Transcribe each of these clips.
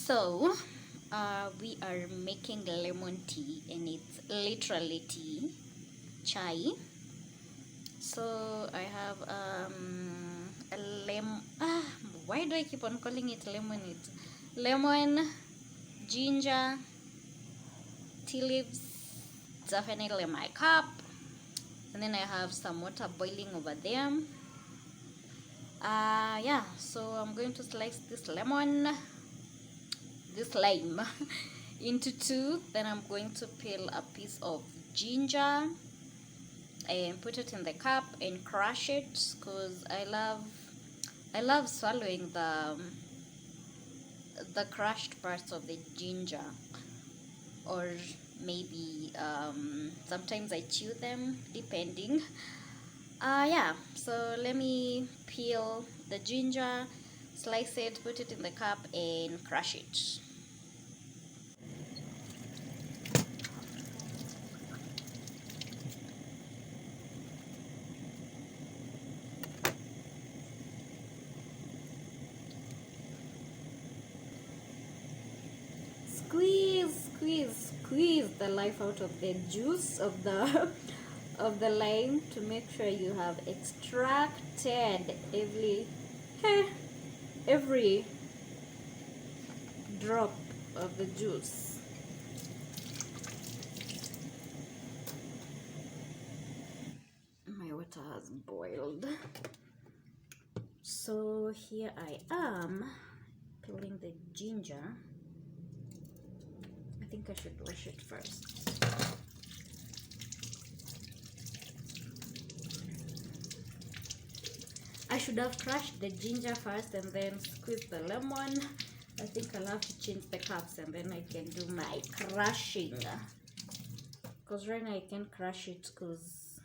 So, we are making lemon tea, and it's literally tea, chai. So I have a lemon. Why do I keep on calling it lemon? It's lemon, ginger, tea leaves, definitely my cup, and then I have some water boiling over there. Yeah. So I'm going to slice this lime into two. Then I'm going to peel a piece of ginger and put it in the cup and crush it, because I love swallowing the crushed parts of the ginger, or maybe sometimes I chew them depending. Yeah, so let me peel the ginger, slice it, put it in the cup and crush it. Squeeze the life out of the juice of the of the lime to make sure you have extracted every drop of the juice. My water has boiled, so here I am peeling the ginger. I think I should wash it first. I should have crushed the ginger first and then squeezed the lemon. I think I'll have to change the cups and then I can do my crushing. Because right now I can't crush it because,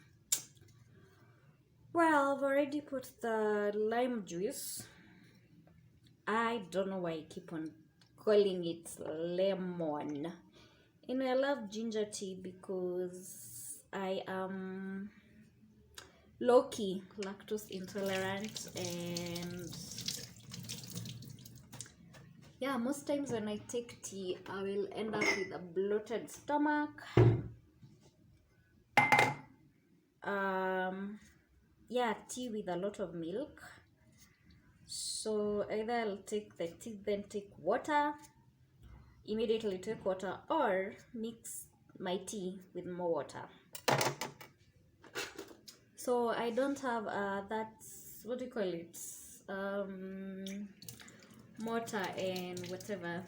well, I've already put the lime juice. I don't know why I keep on calling it lemon. And I love ginger tea because I am low-key lactose intolerant, and yeah, most times when I take tea I will end up with a bloated stomach. Yeah, tea with a lot of milk. So either I'll take the tea, then take water, immediately take water, or mix my tea with more water. So I don't have that's, what do you call it, mortar and whatever.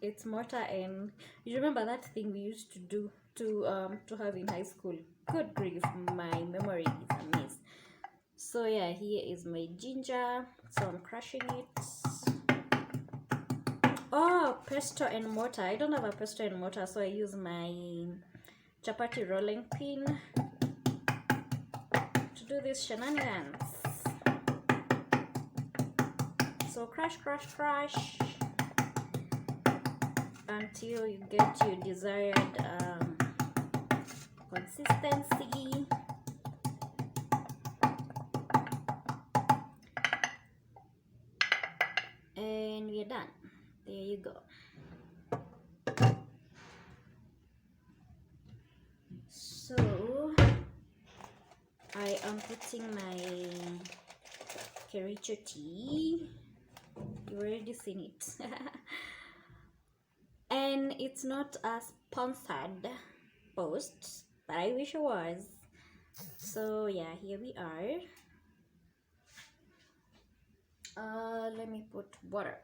It's mortar and, you remember that thing we used to do to have in high school? Good grief, my memory is a mess. So yeah, here is my ginger, so I'm crushing it. Oh, pesto and mortar. I don't have a pesto and mortar, so I use my chapati rolling pin to do this shenanigans. So crush until you get your desired consistency. And we're done. There you go. So I am putting my Kericho tea. You've already seen it. And it's not a sponsored post, but I wish it was. So yeah, here we are. Let me put water.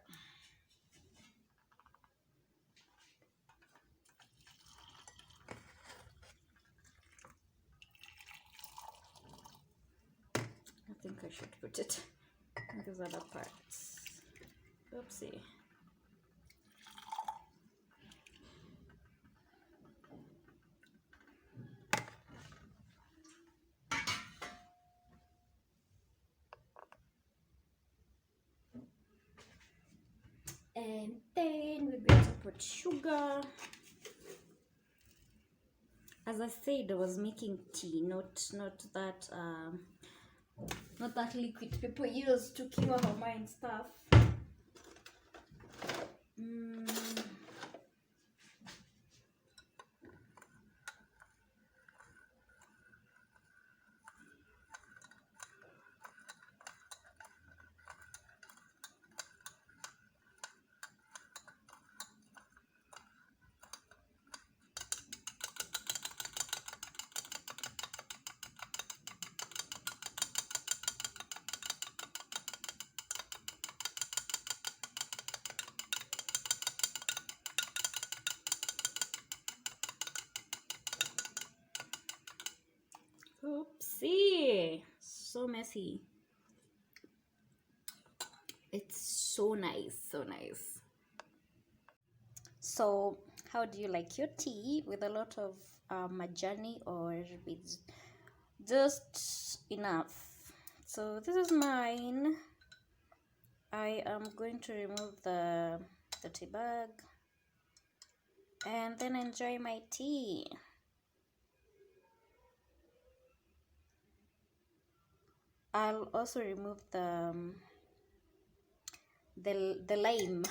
I think I should put it in these other parts. Oopsie. And then we're going to put sugar. As I said, I was making tea, not that not that liquid people use to cure homa and stuff. Oopsie, so messy. It's so nice, so nice. So how do you like your tea? With a lot of majani or with just enough? So this is mine. I am going to remove the tea bag and then enjoy my tea. I'll also remove the lime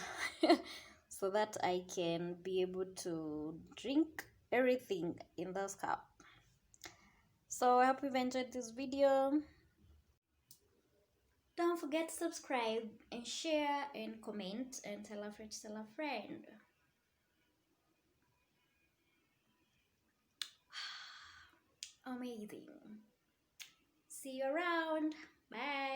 so that I can be able to drink everything in this cup. So I hope you've enjoyed this video. Don't forget to subscribe and share and comment and tell a friend to tell a friend. Amazing. See you around. Bye.